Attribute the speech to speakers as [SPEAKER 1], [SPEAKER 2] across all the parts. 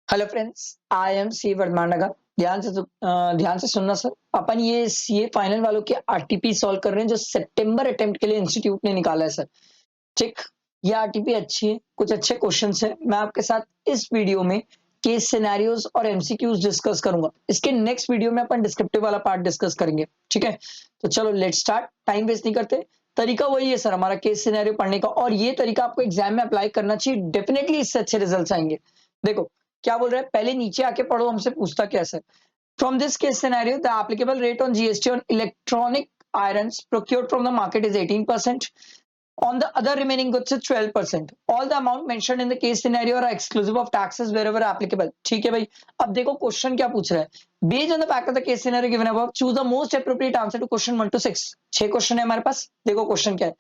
[SPEAKER 1] Hello friends, I am C Vardhaman. ध्यान से सुनना सर। अपन ये सीए फाइनल वालों के आरटीपी सॉल्व कर रहे हैं जो सितंबर अटेम्प्ट के लिए इंस्टीट्यूट ने निकाला है सर। ठीक, ये आरटीपी अच्छी है, कुछ अच्छे क्वेश्चंस है। मैं आपके साथ इस वीडियो में केस सिनेरियोज और एमसीक्यूज डिस्कस करूंगा। इसके नेक्स्ट वीडियो में अपन डिस्क्रिप्टिव वाला पार्ट डिस्कस करेंगे। ठीक है, तो चलो लेट स्टार्ट। टाइम वेस्ट नहीं करते। तरीका वही है सर हमारा केस सिनेरियो पढ़ने का, और ये तरीका आपको एग्जाम में अप्लाई करना चाहिए। डेफिनेटली इससे अच्छे रिजल्ट आएंगे। देखो क्या बोल रहा है, पहले नीचे आके पढ़ो, हमसे पूछता क्या sir. From this case scenario the applicable rate on GST on electronic irons procured from the market is 18%. On the other remaining goods is 12%. All the amount mentioned in the case scenario are exclusive of taxes wherever applicable. ठीक है भाई। अब देखो question क्या पूछ रहा है। Based on the fact of the case scenario given above, choose the most appropriate answer to question 1 to 6. 6 question है हमारे पास। देखो क्वेश्चन क्या है।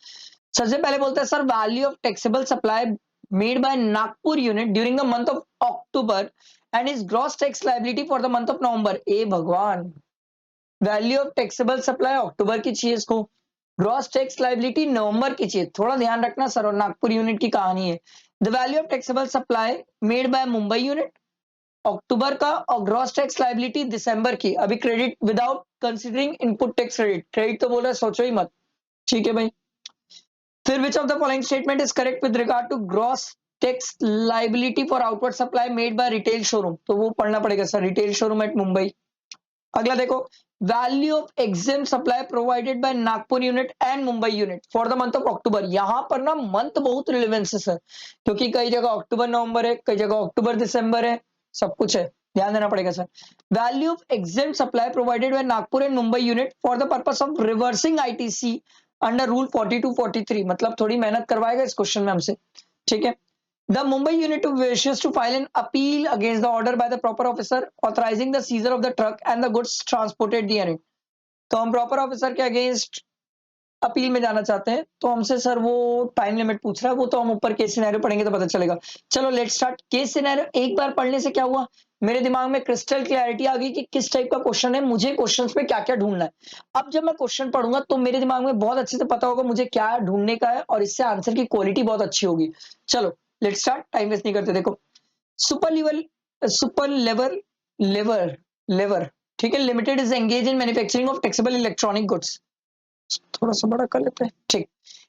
[SPEAKER 1] सबसे पहले बोलता है sir, value of taxable supply made by Nagpur unit during the month of October and is gross tax liability for the month of November. ए भगवान, value of taxable supply October की चाहिए इसको, ग्रॉस टैक्स लाइबिलिटी नवंबर की चाहिए। थोड़ा ध्यान रखना सर, और नागपुर यूनिट की कहानी है। The value of taxable supply made by Mumbai unit October का, और ग्रॉस टैक्स लाइबिलिटी दिसंबर की। अभी credit without considering input tax credit. Credit तो बोल रहा है, सोचो ही मत। ठीक है भाई। फिर which of the following statement is correct with regard to gross tax liability for outward supply made by retail showroom? तो वो पढ़ना पड़ेगा sir, retail showroom at Mumbai. अगला देखो, value of exempt supply provided by Nagpur unit and Mumbai unit for the month of October. यहां पर ना month बहुत रिलेवेंस है सर, क्योंकि कई जगह अक्टूबर नवंबर है, कई जगह अक्टूबर दिसंबर है, सब कुछ है, ध्यान देना पड़ेगा sir. Value of exempt supply provided by Nagpur and Mumbai unit for the purpose of reversing ITC under rule 42-43। मतलब थोड़ी मेहनत करवाएगा इस क्वेश्चन में हमसे। ठीक है। The Mumbai unit wishes to file an appeal against the order by the proper officer authorizing the seizure of the truck and the goods transported therein. तो हम प्रॉपर ऑफिसर के अगेंस्ट अपील में जाना चाहते हैं, तो हमसे सर वो टाइम लिमिट पूछ रहा है। वो तो हम ऊपर केस सिनेरियो पढ़ेंगे तो पता चलेगा। चलो लेट स्टार्ट। केस सिनेरियो एक बार पढ़ने से क्या हुआ, मेरे दिमाग में क्रिस्टल क्लैरिटी आ गई कि किस टाइप का क्वेश्चन है, मुझे क्वेश्चंस में क्या क्या ढूंढना है। अब जब मैं क्वेश्चन पढ़ूंगा तो मेरे दिमाग में बहुत अच्छे से पता होगा मुझे क्या ढूंढने का है, और इससे आंसर की क्वालिटी बहुत अच्छी होगी। चलो लेट स्टार्ट, टाइम वेस्ट नहीं करते। देखो, super level super lever lever lever ठीक है, limited is engage in manufacturing of taxable electronic goods. थोड़ा सा बड़ा कर लेते हैं। ठीक,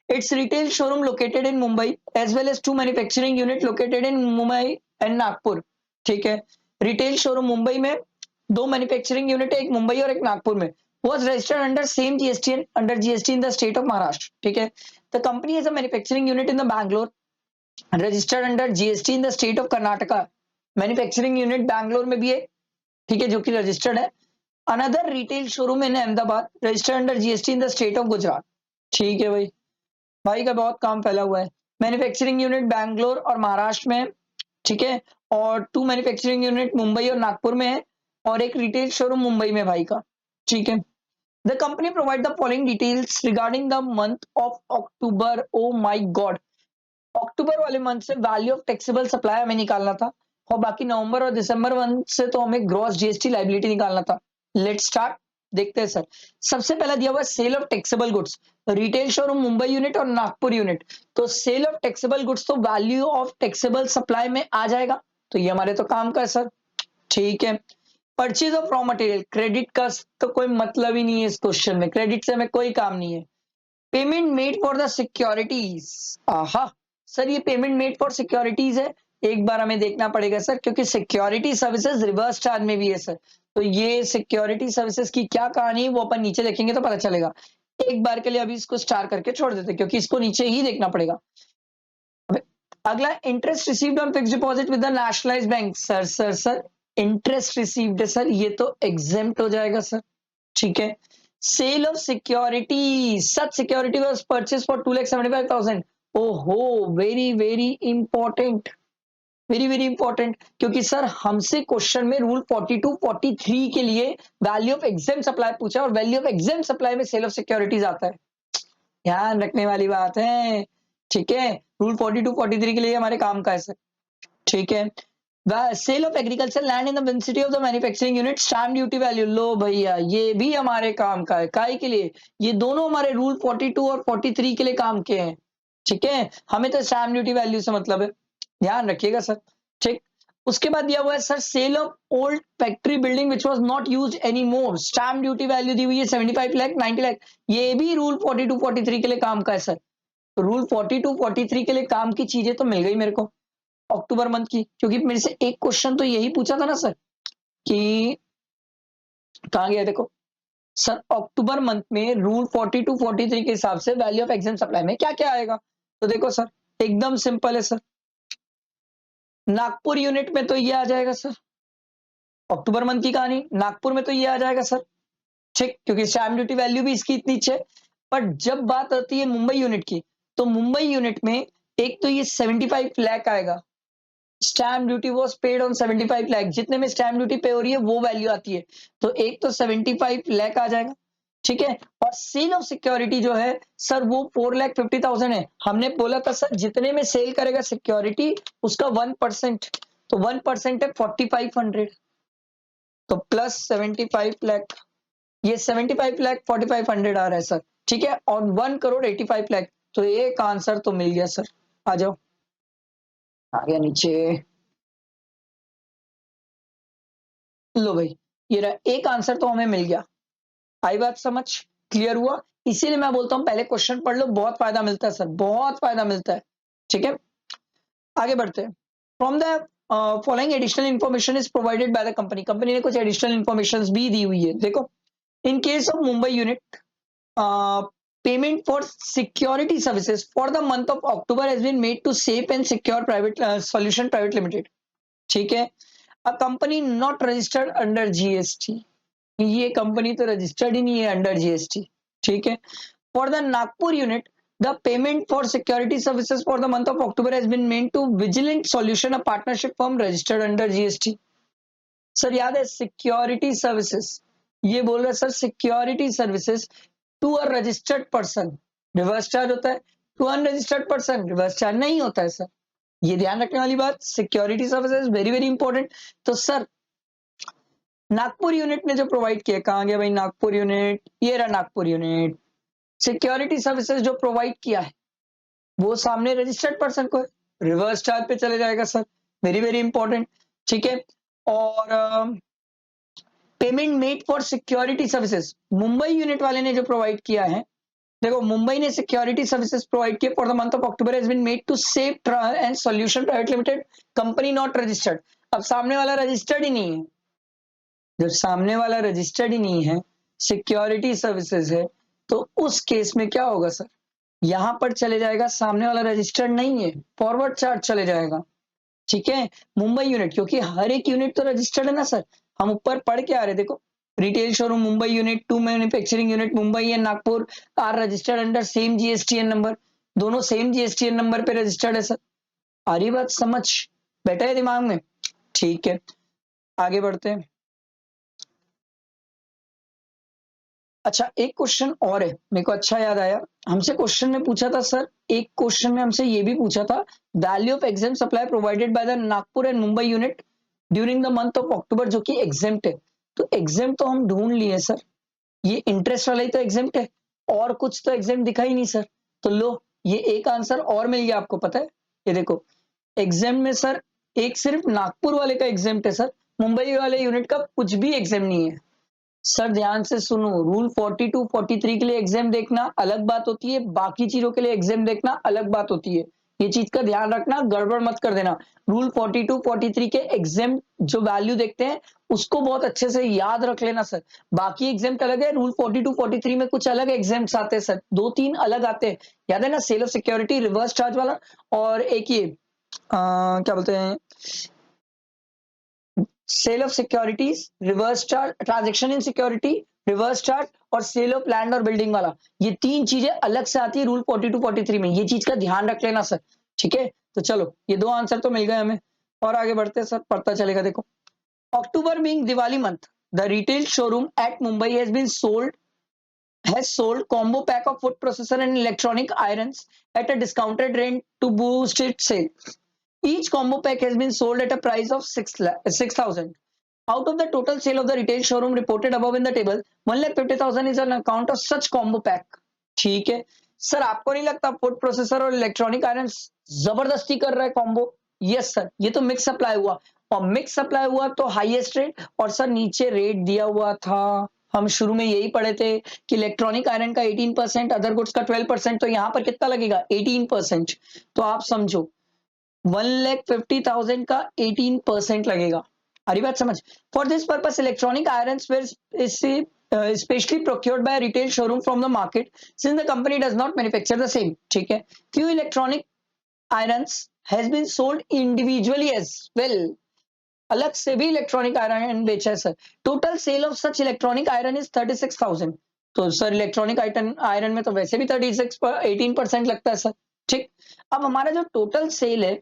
[SPEAKER 1] it's retail showroom located in Mumbai as well as 2 manufacturing unit located in Mumbai and Nagpur. ठीक है, रिटेल शोरूम मुंबई में, 2 मैन्युफैक्चरिंग यूनिट है, एक मुंबई और एक नागपुर में। was registered under same GST and under GST in the state of Maharashtra. ठीक है, the company has a manufacturing unit in the Bangalore registered under GST in the state of Karnataka. Manufacturing unit Bangalore में भी है, ठीक है, जो कि registered है। Another retail showroom in Ahmedabad registered under GST in the state of Gujarat. ठीक है भाई, भाई का बहुत काम फैला हुआ है। मैन्युफैक्चरिंग यूनिट बैंगलोर और महाराष्ट्र में, ठीक है, और 2 मैन्युफैक्चरिंग यूनिट मुंबई और नागपुर में है, और एक रिटेल शोरूम मुंबई में भाई का। ठीक है। The company provide the following details regarding the month of October. Oh my god, October वाले मंथ से वैल्यू ऑफ टैक्सेबल सप्लाई हमें निकालना था, और बाकी नवंबर और दिसंबर मंथ से तो हमें ग्रॉस जीएसटी लाइबिलिटी निकालना था। लेट स्टार्ट, देखते हैं सर। सबसे पहला दिया हुआ है sale of taxable goods, retail showroom Mumbai unit और नागपुर यूनिट। तो सेल ऑफ टैक्सेबल गुड्स तो वैल्यू ऑफ टैक्सेबल सप्लाई में आ जाएगा, तो ये हमारे तो काम का है सर। ठीक है। Purchase of raw material, credit का तो कोई मतलब ही नहीं है इस क्वेश्चन में, क्रेडिट से हमें कोई काम नहीं है। Payment made for the securities, आहा सर, ये पेमेंट मेड फॉर सिक्योरिटीज है। एक बार हमें देखना पड़ेगा सर, क्योंकि सिक्योरिटी सर्विसेज रिवर्स चार्ज में भी है सर। तो ये सिक्योरिटी सर्विसेज की क्या कहानी है वो अपन नीचे देखेंगे तो पता चलेगा। एक बार के लिए अभी इसको स्टार करके छोड़ देते, क्योंकि इसको नीचे ही देखना पड़ेगा। अगला, interest received on fixed deposit with the nationalised bank. Sir interest received है सर, ये तो एग्जेम्प्ट हो जाएगा सर। ठीक है। Sale of security, such security was purchase for 2,75,000। ओहो, very very important, very very important, क्योंकि सर हमसे क्वेश्चन में रूल 42-43 के लिए वैल्यू ऑफ एग्जाम सप्लाई पूछा, और वैल्यू ऑफ एग्जाम सप्लाई में सेल ऑफ सिक्योरिटीज आता है। ध्यान रखने वाली बात है। ठीक है, रूल 42-43 के लिए हमारे काम का है सर। ठीक है। Sale of agriculture land in the vicinity of the manufacturing unit, stamp duty value. लो भैया, ये भी हमारे काम का है। काय के लिए? ये दोनों हमारे रूल 42 और 43 के लिए काम के हैं। ठीक है, हमें तो स्टैम्प ड्यूटी वैल्यू से मतलब है, ध्यान रखिएगा सर। ठीक, उसके बाद दिया हुआ है sir sale of old factory building which was not used any more, stamp duty value दी हुई है 75 लाख 90 लाख। ये भी रूल 42 43 के लिए काम का है सर। तो रूल 42 43 के लिए काम की चीजें तो मिल गई मेरे को अक्टूबर मंथ की, क्योंकि मेरे से एक क्वेश्चन तो यही पूछा था ना सर कि कहाँ गया देखो सर, अक्टूबर मंथ में रूल 42 43 के हिसाब से वैल्यू ऑफ एग्जाम सप्लाई में क्या क्या आएगा। तो देखो सर एकदम सिंपल है सर, नागपुर यूनिट में तो ये आ जाएगा सर, अक्टूबर मंथ की कहानी नागपुर में तो ये आ जाएगा सर, ठीक, क्योंकि स्टैम्प ड्यूटी वैल्यू भी इसकी इतनी है। पर जब बात आती है मुंबई यूनिट की, तो मुंबई यूनिट में एक तो ये 75 लाख आएगा, stamp duty was paid on 75 lakh, जितने में स्टैम्प ड्यूटी पे हो रही है वो वैल्यू आती है, तो एक तो 75 लाख आ जाएगा, ठीक है। और सेल ऑफ सिक्योरिटी जो है सर वो 4,50,000 है। हमने बोला था सर जितने में सेल करेगा सिक्योरिटी उसका 1%, तो 1% है 4,500, तो प्लस 75 लाख, ये 75 लाख 4,500 आ रहा है सर, ठीक है, और 1,85,00,000, तो एक आंसर तो मिल गया सर। आ जाओ आ गया नीचे, लो भाई ये रहा, एक आंसर तो हमें मिल गया। आई बात समझ, क्लियर हुआ। इसीलिए मैं बोलता हूं पहले क्वेश्चन पढ़ लो, बहुत फायदा मिलता है सर, बहुत फायदा मिलता है, ठीक है। आगे बढ़ते हैं। From the following additional information is provided by the company, company ने कुछ एडिशनल इन्फॉर्मेशन भी दी हुई है। देखो in case of Mumbai unit, payment for security services for the month of October has been made to Safe and Secure Private Solution Private Limited, ठीक है, a company not registered under GST, ये कंपनी तो registered ही नहीं है under GST, ठीक है। For the Nagpur unit the payment for security services for the month of October has been made to vigilant solution a partnership firm registered under GST. Sir याद है सिक्योरिटी सर्विसेज, ये बोल रहा है sir security services to a registered person reverse charge होता है, to unregistered person reverse charge नहीं होता है सर, ये ध्यान रखने वाली बात, security services very very important. तो सर नागपुर यूनिट ने जो प्रोवाइड किया, कहां गया भाई नागपुर यूनिट, ये रहा नागपुर यूनिट, सिक्योरिटी सर्विसेज जो प्रोवाइड किया है वो सामने रजिस्टर्ड पर्सन को रिवर्स चार्ज पे चले जाएगा सर, वेरी वेरी इंपॉर्टेंट, ठीक है। और payment made for security services Mumbai unit वाले ने जो प्रोवाइड किया है, देखो मुंबई ने सिक्योरिटी सर्विसेज प्रोवाइड किया for the month of October has been made to safe and solution private limited, company not registered. अब सामने वाला रजिस्टर्ड ही नहीं है, जब सामने वाला रजिस्टर्ड ही नहीं है, सिक्योरिटी सर्विसेज है, तो उस केस में क्या होगा सर, यहां पर चले जाएगा, सामने वाला रजिस्टर्ड नहीं है, फॉरवर्ड चार्ज चले जाएगा, ठीक है। मुंबई यूनिट, क्योंकि हर एक यूनिट तो रजिस्टर्ड है ना सर, हम ऊपर पढ़ के आ रहे, देखो retail showroom Mumbai unit, two manufacturing unit Mumbai and Nagpur are registered under same GSTN number, दोनों सेम जीएसटीएन नंबर पे रजिस्टर्ड है सर। आ रही बात समझ, बैठा है दिमाग में, ठीक है। आगे बढ़ते हैं। अच्छा एक क्वेश्चन और है, मेरे को अच्छा याद आया, हमसे क्वेश्चन में पूछा था सर, एक क्वेश्चन में हमसे ये भी पूछा था, value of exempt supply provided by the Nagpur and Mumbai unit during the month of अक्टूबर, जो कि एग्जेम्प्ट है। तो एग्जेम्प्ट तो हम ढूंढ लिए सर, ये इंटरेस्ट वाला ही तो एग्जेम्प्ट है, और कुछ तो एग्जेम्प्ट दिखा ही नहीं सर, तो लो ये एक आंसर और मिल गया आपको, पता है, ये देखो एग्जाम में सर एक सिर्फ नागपुर वाले का एग्जेम्प्ट है सर, मुंबई वाले यूनिट का कुछ भी एग्जाम नहीं है सर। ध्यान से सुनो, रूल 42 43 के लिए एग्जाम देखना अलग बात होती है, बाकी चीजों के लिए एग्जाम देखना अलग बात होती है, ये चीज का ध्यान रखना, गड़बड़ मत कर देना। रूल 42 43 के एग्जाम जो वैल्यू देखते हैं उसको बहुत अच्छे से याद रख लेना सर, बाकी एग्जाम अलग है, रूल 42 43 में कुछ अलग एग्जाम्स आते हैं सर, दो तीन अलग आते हैं, याद है ना, sale of security reverse charge वाला, और एक ये क्या बोलते हैं, sale of securities reverse charge, transaction in security reverse charge, और सेल ऑफ लैंड और बिल्डिंग वाला, ये तीन चीजें अलग से आती है रूल 42 43 में, ये चीज का ध्यान रख लेना सर, ठीक है। तो चलो ये दो आंसर तो मिल गए हमें, और आगे बढ़ते हैं सर, पढ़ता चलेगा। देखो October being Diwali month, the retail showroom at Mumbai has sold combo pack of food processor and electronic irons at a discounted rate to boost its sale. Each combo pack has been sold at a price of 6,000. Out of the total sale of the retail showroom reported above in the table, 1,50,000 is on account of such combo pack. ठीक है sir, आपको नहीं लगता food processor और electronic iron जबरदस्ती कर रहा है कॉम्बो, यस सर, ये तो मिक्स सप्लाई हुआ, और मिक्स सप्लाई हुआ तो हाईएस्ट रेट, और सर नीचे रेट दिया हुआ था, हम शुरू में यही पढ़े थे कि इलेक्ट्रॉनिक आयरन का 18%, अदर गुड्स का 12%, तो यहाँ पर कितना लगेगा 18%। तो आप समझो 1,50,000 का 18% लगेगा। हरी बात समझ। For this purpose electronic iron specially procured by retail showroom from the market since the company does not manufacture the same. ठीक है, few electronic irons has been sold individually as well, अलग से भी इलेक्ट्रॉनिक आयरन बेचा है sir. Total sale of such electronic iron is 36,000। तो sir electronic iron में तो वैसे भी 18% लगता है सर। ठीक, अब हमारा जो टोटल सेल है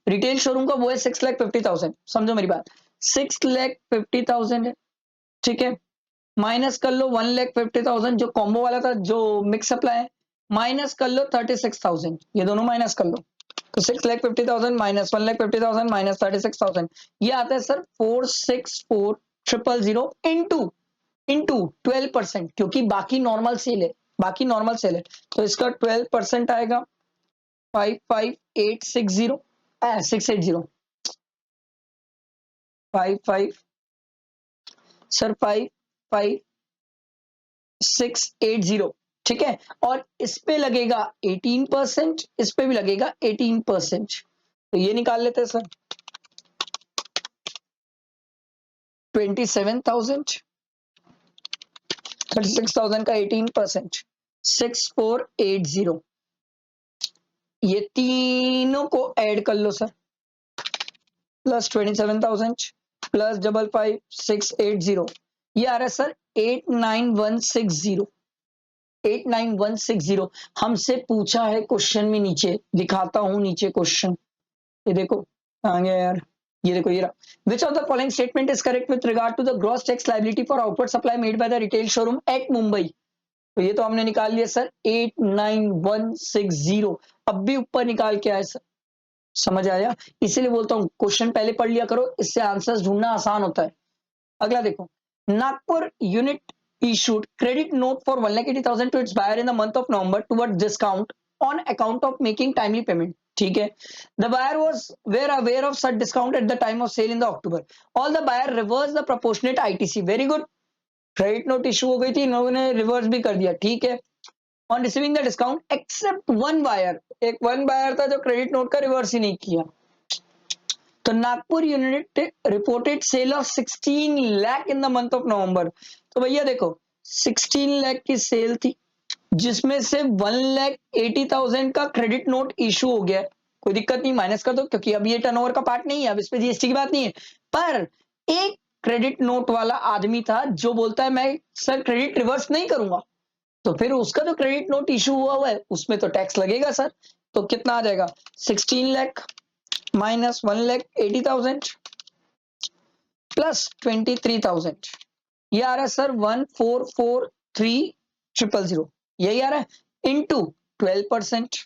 [SPEAKER 1] रिटेल शोरूम का वो है 6,50,000। समझो मेरी बात, 6,50,000 है। ठीक है, माइनस कर लो 1,50,000 जो कॉम्बो वाला था, जो मिक्स सप्लाई है, माइनस कर लो 36,000, ये दोनों माइनस कर लो। तो 6,50,000 माइनस 1,50,000 माइनस 36,000, ये आता है सर 464,000 इंटू 12%, क्योंकि बाकी नॉर्मल सेल है, बाकी नॉर्मल सेल है, तो इसका 12% आएगा 55,860 680 55 सर 55,680। ठीक है, और इस पे लगेगा 18%, इस पे भी लगेगा 18%, तो ये निकाल लेते हैं सर 27,000, 36,000 का 18%, 6,480, ये तीनों को ऐड कर लो सर, प्लस 27,000 प्लस 55,680, ये आ रहा है सर 89,160। 89,160 हमसे पूछा है क्वेश्चन में, नीचे दिखाता हूं, नीचे क्वेश्चन ये देखो आ गया यार, ये देखो, ये रहा। Which of the following statement is correct with regard to the gross tax liability for outward supply made by the retail showroom at Mumbai. तो ये तो हमने निकाल लिया सर 89,160, अब भी ऊपर निकाल के आए सर। समझ आया, इसीलिए बोलता हूँ क्वेश्चन पहले पढ़ लिया करो, इससे आंसर्स ढूंढना आसान होता है। अगला देखो, Nagpur unit issued credit note for 1,80,000 to its buyer in the month of November towards discount on account of making timely payment. ठीक है, the buyer was were aware of such discount at the time of sale in the October. All the buyer reversed the proportionate ITC. Very good. Credit note issue हो गई थी, इन लोगों ने reverse भी कर दिया। ठीक है, on receiving the discount except one buyer, एक वन बायर था जो क्रेडिट नोट का रिवर्स ही नहीं किया। तो Nagpur unit reported sale of 16 lakh in the month of November. तो भैया देखो 16 लाख की सेल थी, जिसमें से 1,80,000 का क्रेडिट नोट इशू हो गया। कोई दिक्कत नहीं, माइनस कर दो, क्योंकि अब ये टर्नओवर का पार्ट नहीं है, अब इस पे जीएसटी की बात नहीं है। पर एक क्रेडिट नोट वाला आदमी था जो बोलता है मैं सर क्रेडिट रिवर्स नहीं करूंगा, तो फिर उसका जो क्रेडिट नोट इशू हुआ है उसमें तो टैक्स लगेगा सर। तो कितना आ जाएगा 16 लाख माइनस 1,80,000 प्लस 23,000, ये आ रहा है सर 1,443,000, यही आ रहा है, इंटू 12%,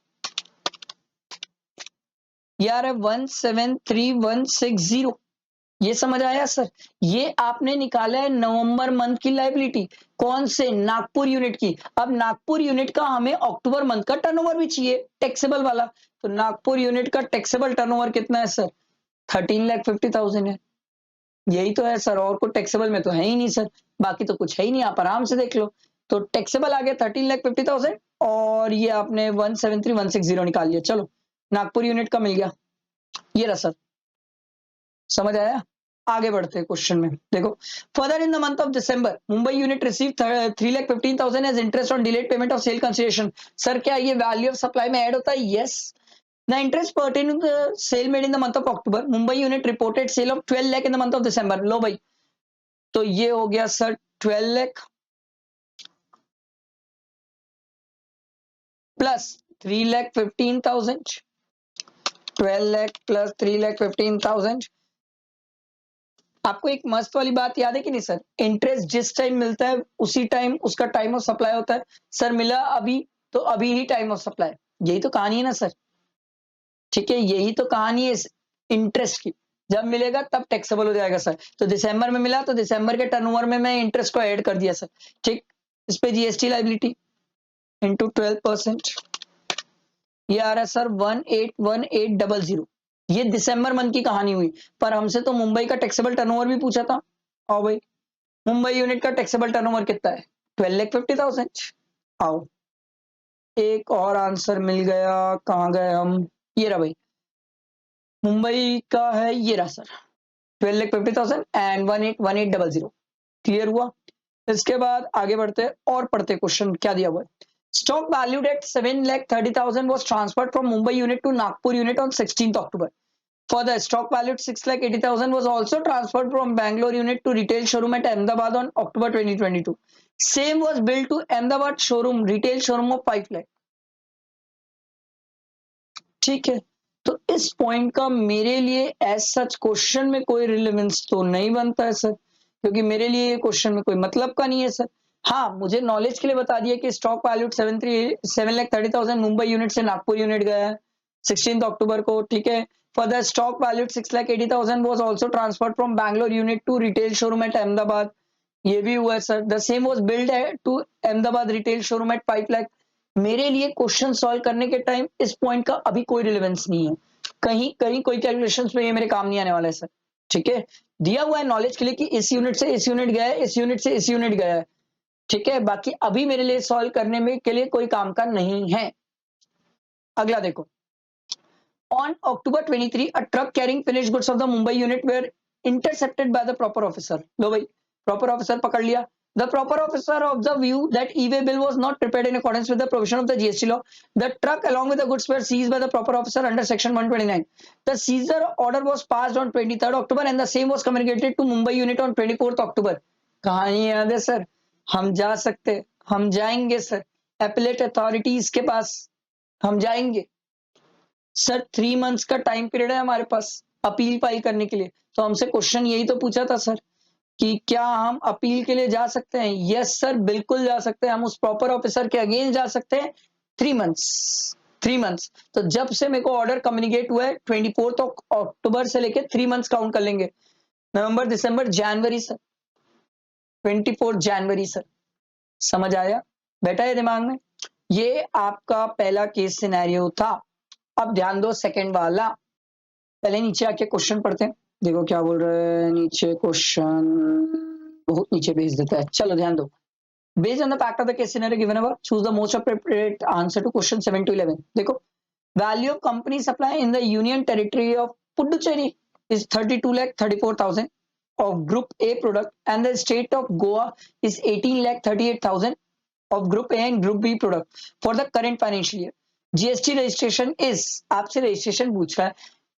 [SPEAKER 1] ये आ रहा है 1,73,160। ये समझ आया सर। ये आपने निकाला है नवंबर मंथ की लायबिलिटी, कौन से, नागपुर यूनिट की। अब नागपुर यूनिट का हमें अक्टूबर मंथ का टर्नओवर भी चाहिए, टैक्सेबल वाला। तो नागपुर यूनिट का टैक्सेबल टर्नओवर कितना है सर, 13,50,000 है। यही तो है सर, और कोई टैक्सेबल में तो है ही नहीं सर, बाकी तो कुछ है ही नहीं, आप आराम से देख लो। तो टैक्सेबल आ गया 13,50,000, और ये आपने 1,73,160 निकाल लिया। चलो नागपुर यूनिट का मिल गया, ये रहा सर। समझ आया, आगे बढ़ते हैं क्वेश्चन में। देखो, further in the month of December Mumbai unit receive 3,15,000 as interest on delayed payment of sale consideration. Sir क्या ये वैल्यू ऑफ सप्लाई में ऐड होता है? Yes. The interest pertaining to the sale made in the month of October, Mumbai unit reported sale of 12 lakh in the month of December. लो भाई, तो ये हो गया sir 12 lakh plus 3,15,000, 12 lakh plus 3,15,000। आपको एक मस्त वाली बात याद है कि नहीं सर, इंटरेस्ट जिस टाइम मिलता है उसी टाइम उसका टाइम ऑफ सप्लाई होता है। सर मिला अभी, तो अभी ही टाइम ऑफ सप्लाई, यही तो कहानी है ना सर। ठीक है, यही तो कहानी है इस इंटरेस्ट की, जब मिलेगा तब टैक्सेबल हो जाएगा सर। तो दिसंबर में मिला तो दिसंबर के टर्नओवर में मैं इंटरेस्ट को ऐड कर दिया सर। ठीक, इस पे जीएसटी लायबिलिटी इंटू 12%, ये आ रहा है सर 1,818,000। ये दिसंबर मंथ की कहानी हुई, पर हमसे तो मुंबई का टैक्सेबल टर्नओवर भी पूछा था। आओ भाई, मुंबई यूनिट का टैक्सेबल टर्नओवर कितना है? 12,50,000। आओ, एक और आंसर मिल गया। कहाँ गए हम? ये रहा भाई, मुंबई का है, ये रहा सर, 12,50,000 एंड 181800। क्लियर हुआ? इसके बाद आगे बढ़ते हैं और पढ़ते क्वेश्चन क्या दिया हुआ है। Stock valued at 7,30,000 was transferred from Mumbai unit to Nagpur unit on 16th October. Further, stock valued 6,80,000 was also transferred from Bangalore unit to retail showroom at Ahmedabad on October 2022. Same was billed to Ahmedabad showroom, retail showroom of 5 lakh. ठीक है, तो इस point का मेरे लिए as such question में कोई relevance तो नहीं बनता है सर, क्योंकि मेरे लिए ये क्वेश्चन में कोई मतलब का नहीं है सर। हाँ, मुझे नॉलेज के लिए बता दिया कि स्टॉक वैल्यूड 7,30,000 मुंबई यूनिट से नागपुर यूनिट गया है 16 अक्टूबर को, ठीक है। For the stock valued 6,80,000 was also transferred from Bangalore unit to retail showroom at Ahmedabad. ये भी हुआ है sir. The same was billed to Ahmedabad retail showroom at 5 lakh. मेरे लिए क्वेश्चन सॉल्व करने के टाइम इस पॉइंट का अभी कोई रिलेवेंस नहीं है, कहीं कहीं कोई कैलकुलेशंस में ये मेरे काम नहीं आने वाला है सर। ठीक है, दिया हुआ है नॉलेज के लिए कि इस यूनिट से इस यूनिट गया है, इस यूनिट से इस यूनिट गया है, ठीक है। बाकी अभी मेरे लिए सॉल्व करने में के लिए कोई काम का नहीं है। अगला देखो, on October 23 a truck carrying finished goods of the Mumbai unit were intercepted by the proper officer. लो भाई, proper officer पकड़ लिया। The proper officer of the view that e-way bill was not prepared in accordance with the provision of the GST law. The truck along with the goods were seized by the proper officer under section 129. The seizure order was passed on 23rd October and the same was communicated to Mumbai unit on 24th October. कहानी याद है sir? हम जा सकते, हम जाएंगे sir appellate authorities के पास, हम जाएंगे सर। 3 मंथ्स का टाइम पीरियड है हमारे पास अपील फाइल करने के लिए। तो हमसे क्वेश्चन यही तो पूछा था सर कि क्या हम अपील के लिए जा सकते हैं? यस सर, बिल्कुल जा सकते हैं, हम उस प्रॉपर ऑफिसर के अगेंस्ट जा सकते हैं। 3 मंथ्स तो जब से मेरे को ऑर्डर कम्युनिकेट हुआ है 24 अक्टूबर से लेके 3 मंथ्स काउंट कर लेंगे। नवंबर, दिसंबर, जनवरी सर, 24 जनवरी सर। समझ आया? बैठा है दिमाग में? ये आपका पहला केस सिनेरियो था। अब ध्यान दो सेकंड वाला। पहले नीचे आके क्वेश्चन पढ़ते हैं, देखो क्या बोल रहे हैं नीचे। क्वेश्चन बहुत नीचे भेज देता है, चलो ध्यान दो। Based on the fact of the case scenario given above, choose the most appropriate answer to question 7 to 11. देखो, value of company supply in the union territory of Puducherry is 32,34,000 of Group A product, and the state of Goa is 18,38,000 of Group A and Group B product for the current financial year. GST registration is, आपसे registration पूछ रहा है।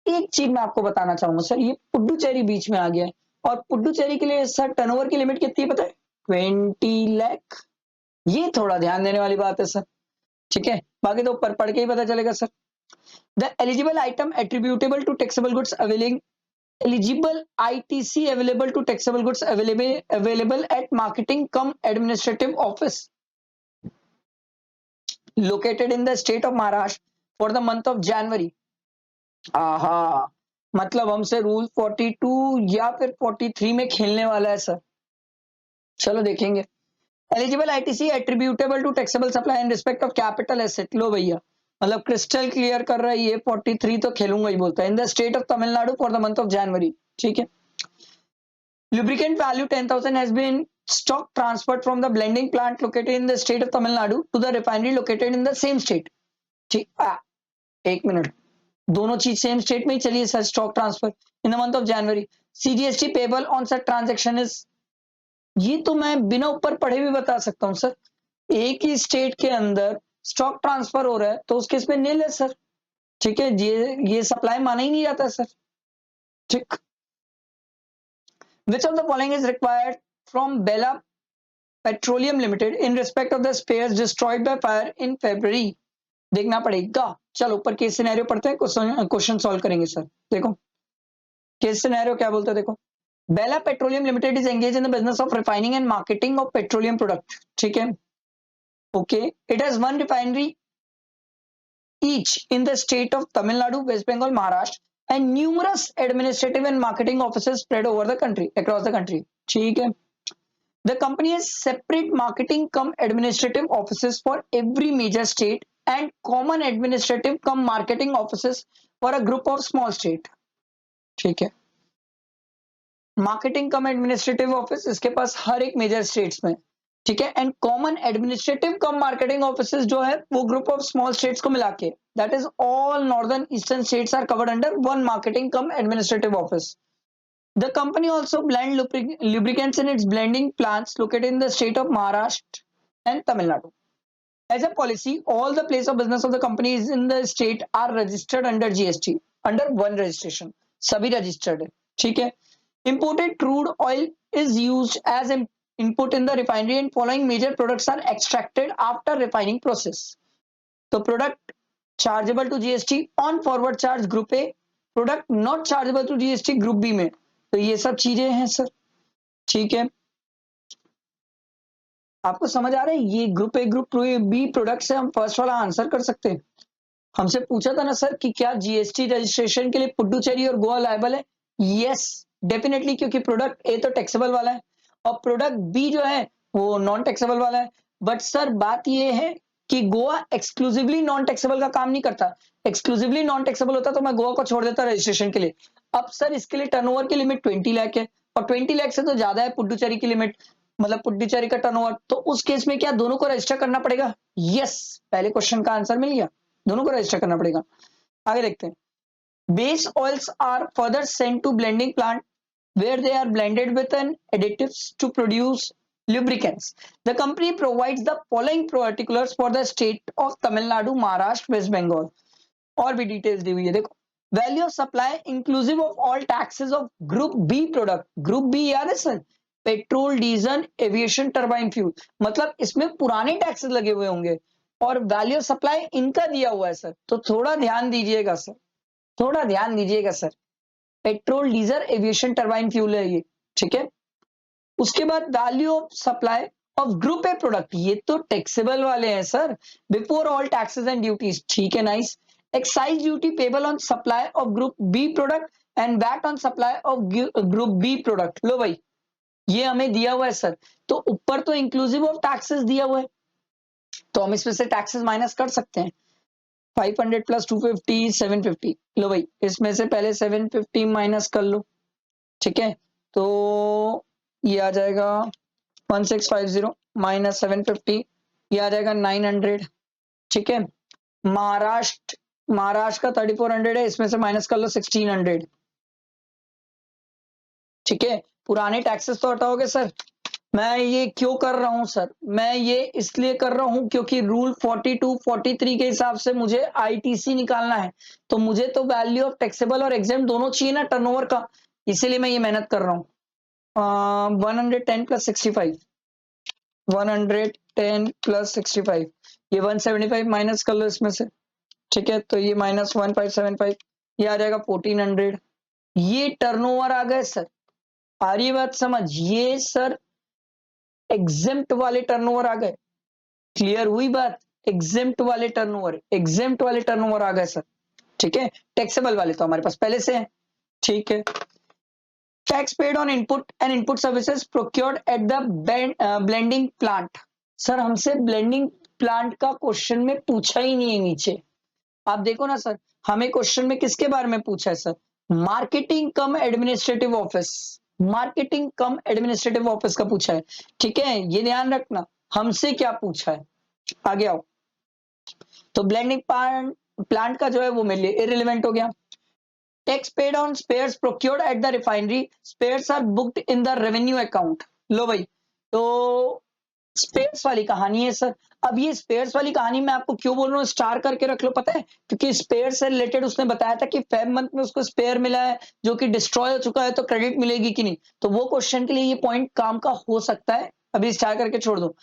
[SPEAKER 1] एक चीज मैं आपको बताना चाहूंगा सर, ये पुडुचेरी बीच में आ गया है, और पुडुचेरी के लिए सर टर्नओवर की लिमिट कितनी है पता है? 20 लाख। ये थोड़ा ध्यान देने वाली बात है सर, ठीक है। बाकी तो ऊपर पढ़ के ही पता चलेगा sir. The eligible item attributable to taxable goods availing eligible ITC available to taxable goods available at marketing cum administrative office located in the state of Maharashtra for the month of January. आहा, मतलब हमसे rule 42 या फिर 43 में खेलने वाला है sir. चलो देखेंगे। Eligible ITC attributable to taxable supply in respect of capital asset. लो भैया, मतलब क्रिस्टल क्लियर कर रहा है ये, 43 तो खेलूंगा ही बोलता है। In the state of Tamil Nadu for the month of January, ठीक है। Lubricant value 10,000 has been stock transferred from the blending plant located in the state of Tamil Nadu to the refinery located in the same state. ठीक, एक minute, दोनों चीज same state में ही चलिए sir. Stock transfer in the month of January, CGST payable on such transaction is, ये तो मैं बिना ऊपर पढ़े भी बता सकता हूँ सर। एक ही स्टेट के अंदर स्टॉक ट्रांसफर हो रहा है तो उस केस में नील है सर, ठीक है। ये सप्लाई माना ही नहीं जाता सर, ठीक। Which of the following is required from Bella Petroleum Limited in respect of the spares destroyed by fire in February? देखना पड़ेगा। चलो ऊपर केस सिनेरियो पढ़ते हैं, क्वेश्चन सॉल्व करेंगे सर। देखो केस सिनेरियो क्या बोलते हैं, देखो। Bela petroleum limited is engage in the business of refining and marketing of petroleum product, ठीक है। Okay, it has one refinery each in the state of Tamil Nadu, West Bengal, Maharashtra, and numerous administrative and marketing offices spread over the country, across the country. ठीक है। The company has separate marketing cum administrative offices for every major state and common administrative cum marketing offices for a group of small state, ठीक है। Marketing cum administrative office इसके पास हर एक major states में, ठीक है। And common administrative come marketing offices जो है वो ग्रुप ऑफ स्मॉल स्टेट्स को मिला के, that is all northern eastern states are covered under one marketing cum administrative office. The company also blend lubricants in its blending plants located in the state of Maharashtra and Tamil Nadu. As a policy, all the place of business of the companies in the state are registered under GST, under one registration. सभी registered है, ठीक है। Imported crude oil is used as an input in the refinery and following major products are extracted after refining process. तो product chargeable to GST on forward charge group A, product not chargeable to GST group B में। तो ये सब चीजें हैं sir, ठीक है। आपको समझ आ रहा है, ये group A group B product से हम फर्स्ट वाला आंसर कर सकते हैं। हमसे पूछा था ना सर कि क्या जीएसटी रजिस्ट्रेशन के लिए पुडुचेरी और गोवा लायबल है? यस डेफिनेटली, क्योंकि प्रोडक्ट ए तो टैक्सेबल वाला है और प्रोडक्ट बी जो है वो नॉन टैक्सेबल वाला है। बट सर बात ये है कि गोवा एक्सक्लूसिवली नॉन टैक्सेबल का काम नहीं करता। एक्सक्लूसिवली नॉन टैक्सेबल होता तो मैं गोवा को छोड़ देता रजिस्ट्रेशन के लिए। अब सर इसके लिए टर्नओवर की लिमिट 20 लाख है और 20 लाख से तो ज्यादा है पुडुचेरी की लिमिट, मतलब पुडुचेरी का टर्नओवर। तो उस केस में क्या दोनों को रजिस्टर करना पड़ेगा? यस, पहले क्वेश्चन का आंसर मिल गया, दोनों को रजिस्टर करना पड़ेगा। आगे देखते हैं। Base oils are further sent to blending plant where they are blended with an additives to produce lubricants. The company provides the following particulars for the state of Tamil Nadu, Maharashtra, West Bengal. और भी details दी हुई है, देखो। Value of supply inclusive of all taxes of group B product. Group B याद है sir, petrol, diesel, aviation, turbine fuel, मतलब इसमें पुराने टैक्सेस लगे हुए होंगे और वैल्यू ऑफ सप्लाई इनका दिया हुआ है सर। तो थोड़ा ध्यान दीजिएगा सर, थोड़ा ध्यान दीजिएगा sir. Petrol, diesel, aviation, turbine fuel है ये, ठीक है। उसके बाद value of supply of group A product, ये तो टैक्सेबल वाले हैं sir, before all taxes and duties, ठीक है, nice. Excise duty payable on supply of group B product and VAT on supply of group B product. लो भाई, ये हमें दिया हुआ है सर, तो ऊपर तो इंक्लूसिव ऑफ टैक्सेस दिया हुआ है, तो हम इसमें से टैक्सेस माइनस कर सकते हैं। 500 प्लस 250 750। लो भाई, इसमें से पहले 750 माइनस कर लो, ठीक है। तो ये आ जाएगा 1650 माइनस 750, ये आ जाएगा 900, ठीक है। महाराष्ट्र का 3400 है, इसमें से माइनस कर लो 1600, ठीक है। पुराने टैक्सेस तो हटाओगे सर। मैं ये क्यों कर रहा हूं सर? मैं ये इसलिए कर रहा हूं क्योंकि रूल 42 43 के हिसाब से मुझे आईटीसी निकालना है, तो मुझे तो वैल्यू ऑफ टैक्सेबल और एग्जेम्प्ट दोनों चाहिए ना टर्नओवर का, इसीलिए मैं ये मेहनत कर रहा हूँ। 110 प्लस 65, 110 प्लस 65, ये 175 माइनस कर लो इसमें से, ठीक है। तो ये माइनस 1575, ये आ जाएगा 1400। ये टर्नओवर आ गए सर, आ रही बात समझ? ये सर एग्जेम्प्ट वाले टर्नओवर आ गए, क्लियर हुई बात? एग्जेम्प्ट वाले टर्नओवर आ गए सर, ठीक है। टैक्सेबल वाले तो हमारे पास पहले से हैं, ठीक है। Tax paid on input and input services procured at the blending plant. Sir हमसे ब्लेंडिंग प्लांट का क्वेश्चन में पूछा ही नहीं है नीचे। आप देखो ना सर, हमें क्वेश्चन में किसके बारे में पूछा है sir? Marketing cum administrative office, marketing cum administrative office का पूछा है, ठीक है। ये ध्यान रखना हमसे क्या पूछा है। आगे आओ। तो ब्लेंडिंग प्लांट का जो है वो मेरे लिए इररिलेवेंट हो गया। Tax paid on spares procured at the refinery, spares are booked in the revenue account. लो भाई, तो स्पेयर्स वाली कहानी है सर। अब ये स्पेयर्स वाली कहानी मैं आपको क्यों बोल रहा हूँ स्टार करके रख लो, पता है? क्योंकि स्पेयर से रिलेटेड उसने बताया था कि फेब मंथ में उसको स्पेयर मिला है जो कि डिस्ट्रॉय हो चुका है, तो क्रेडिट मिलेगी कि नहीं। तो वो क्वेश्चन के लिए ये पॉइंट काम का हो सकता है, अभी स्टार करके छोड़ दो।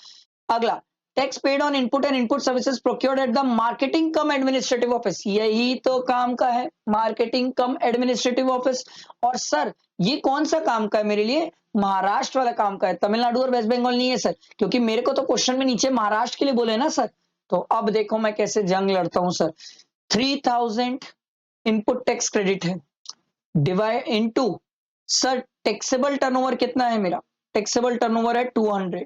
[SPEAKER 1] अगला, tax paid on input and input services procured at the marketing cum administrative office, यही तो काम का है, मार्केटिंग कम एडमिनिस्ट्रेटिव ऑफिस। और सर ये कौन सा काम का है मेरे लिए? महाराष्ट्र वाला काम का है, तमिलनाडु और वेस्ट बंगाल नहीं है सर, क्योंकि मेरे को तो क्वेश्चन में नीचे महाराष्ट्र के लिए बोले ना सर। तो अब देखो मैं कैसे जंग लड़ता हूं सर। 3000 इनपुट टैक्स क्रेडिट है, divide into, sir taxable turnover कितना है मेरा? टैक्सेबल टर्नओवर है 200,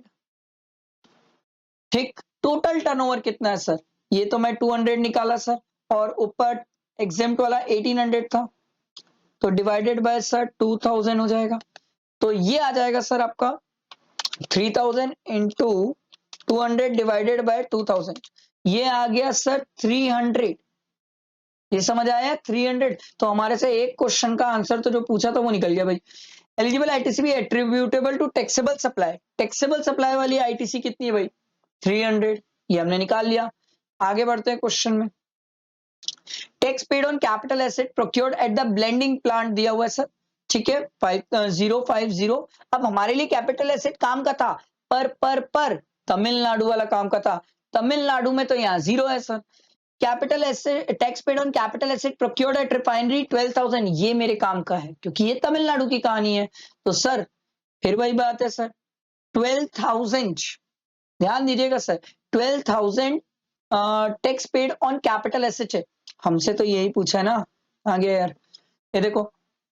[SPEAKER 1] ठीक। टोटल टर्नओवर कितना है सर? ये तो मैं 200 निकाला सर, और ऊपर एग्जेम्प्ट वाला 1800 था, तो डिवाइडेड बाय सर 2000 हो जाएगा। तो ये आ जाएगा सर आपका 3000 इंटू 200 डिवाइडेड बाय 2000, ये आ गया सर 300। ये समझ आया 300। तो हमारे से एक क्वेश्चन का आंसर तो जो पूछा था वो निकल गया भाई। एलिजिबल आईटीसी भी attributable to taxable supply, taxable supply वाली आईटीसी कितनी है भाई 300, ये हमने निकाल लिया। आगे बढ़ते हैं क्वेश्चन में। Tax paid on capital asset procured at the blending plant दिया हुआ है सर, ठीक है 5050। अब हमारे लिए कैपिटल एसेट काम का था, पर तमिलनाडु वाला काम का था। तमिलनाडु में तो यहाँ 0 है sir. Capital asset, tax paid on capital asset procured at refinery 12,000, ये मेरे काम का है क्योंकि ये तमिलनाडु की कहानी है। तो सर फिर वही बात है सर, 12,000, ध्यान दीजिएगा sir, 12,000 tax paid on capital asset है। हमसे तो यही पूछा है ना आगे यार। ये देखो,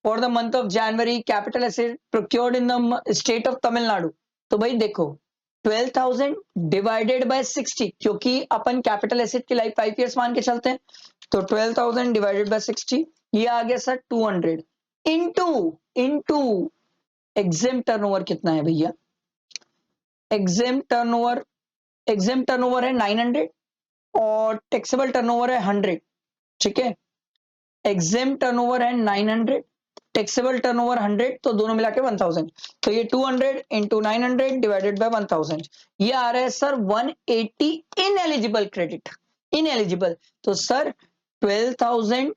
[SPEAKER 1] for the month of January capital asset procured in the state of Tamil Nadu. तो भाई देखो 12,000 डिवाइडेड बाय 60, क्योंकि अपन कैपिटल एसेट की लाइफ 5 इयर्स मान के चलते हैं, तो 12,000 डिवाइडेड बाय 60, ये आ गया सर 200 इनटू एग्जेम टर्नओवर कितना है भैया, एग्जेम टर्नओवर है 900 और टैक्सेबल टर्नओवर है 100, ठीक है। एग्जेम टर्नओवर है 900, टैक्सेबल टर्नओवर 100, तो दोनों मिला के 1000। तो ये 200 इंटू 900 डिवाइडेड बाय 1000, ये आ रहा है सर 180 इनएलिजिबल क्रेडिट, इनएलिजिबल। तो सर 12,000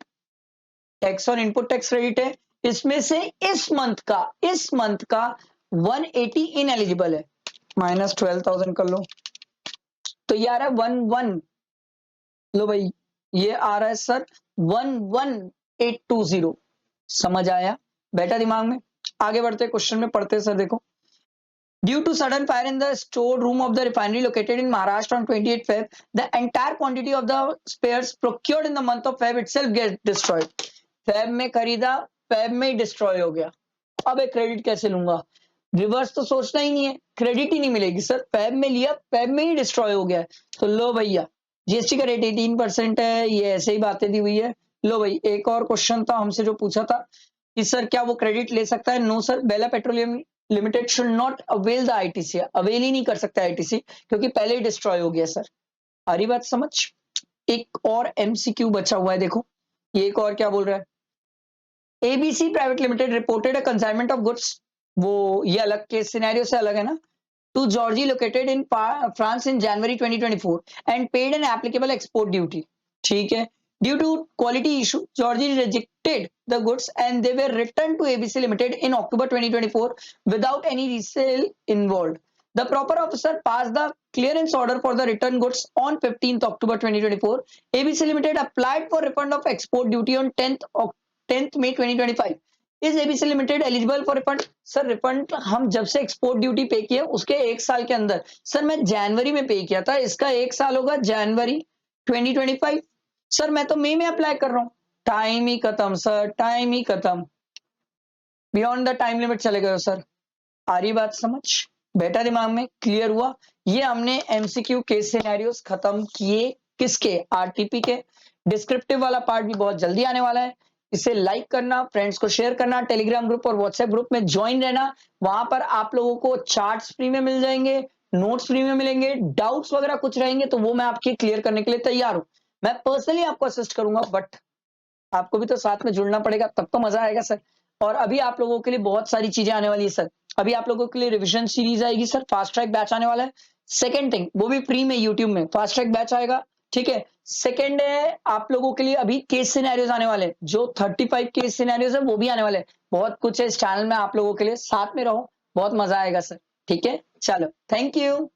[SPEAKER 1] टैक्स और इनपुट टैक्स क्रेडिट है, इसमें से इस मंथ का 180 इनएलिजिबल है, माइनस 12,000 कर लो, तो ये आ रहा है 11, लो भाई ये आ रहा है सर 11820। समझ आया, बैठा दिमाग में। आगे बढ़ते क्वेश्चन में पढ़ते हैं सर, देखो। Due to sudden fire in the store room of the refinery located in Maharashtra on 28 Feb, the entire quantity of the spares procured in the month of Feb itself get destroyed. Feb में खरीदा, Feb में ही destroy हो गया। अब एक credit कैसे लूंगा, reverse तो सोचना ही नहीं है, क्रेडिट ही नहीं मिलेगी सर। Feb में लिया, Feb में ही डिस्ट्रॉय हो गया, तो लो भैया जीएसटी का रेट 18% है, ये ऐसे ही बातें दी हुई है। लो भाई एक और क्वेश्चन था हमसे जो पूछा था कि सर क्या वो क्रेडिट ले सकता है। No sir, Bela petroleum limited should not avail the ITC, avail ही नहीं कर सकता आईटीसी क्योंकि पहले ही डिस्ट्रॉय हो गया सर। आ रही बात समझ। एक और एमसीक्यू बचा हुआ है, देखो ये एक और क्या बोल रहा है। ABC private limited reported a consignment of goods, वो ये अलग के सिनेरियो से अलग है ना, to Georgie located in France in January 2024 and paid an applicable export duty. ठीक है, due to quality issue, Georgie rejected the goods and they were returned to ABC Limited in October 2024 without any resale involved. The proper officer passed the clearance order for the return goods on 15th October 2024. ABC Limited applied for refund of export duty on 10th May 2025. Is ABC limited eligible for refund. Sir refund हम जब से export duty पे किया उसके 1 साल के अंदर, sir मैं जनवरी में पे किया था, इसका 1 साल होगा जनवरी 2025। सर मैं तो मई में अप्लाई कर रहा हूँ, टाइम ही खत्म सर, टाइम ही खत्म, बियॉन्ड द टाइम लिमिट चले गए सर। आ रही बात समझ, बेटा दिमाग में क्लियर हुआ। ये हमने एमसीक्यू केस सिनेरियोस खत्म किए, किसके, आरटीपी के। डिस्क्रिप्टिव वाला पार्ट भी बहुत जल्दी आने वाला है, इसे लाइक करना, फ्रेंड्स को शेयर करना, टेलीग्राम ग्रुप और व्हाट्सएप ग्रुप में ज्वाइन रहना। वहां पर आप लोगों को चार्ट्स फ्री में मिल जाएंगे, नोट्स फ्री में मिलेंगे, डाउट्स वगैरह कुछ रहेंगे तो वो मैं आपकी क्लियर करने के लिए तैयार हूं। मैं पर्सनली आपको असिस्ट करूंगा, बट आपको भी तो साथ में जुड़ना पड़ेगा, तब तो मजा आएगा सर। और अभी आप लोगों के लिए बहुत सारी चीजें आने वाली है सर। अभी आप लोगों के लिए रिविजन सीरीज आएगी सर, फास्ट ट्रैक बैच आने वाला है। सेकेंड थिंग, वो भी फ्री में यूट्यूब में फास्ट ट्रैक बैच आएगा, ठीक है। सेकेंड है आप लोगों के लिए अभी केस सिनेरियोज आने वाले हैं, जो 35 केस सिनेरियोज है वो भी आने वाले हैं। बहुत कुछ है इस चैनल में आप लोगों के लिए, साथ में रहो, बहुत मजा आएगा सर, ठीक है। चलो, थैंक यू।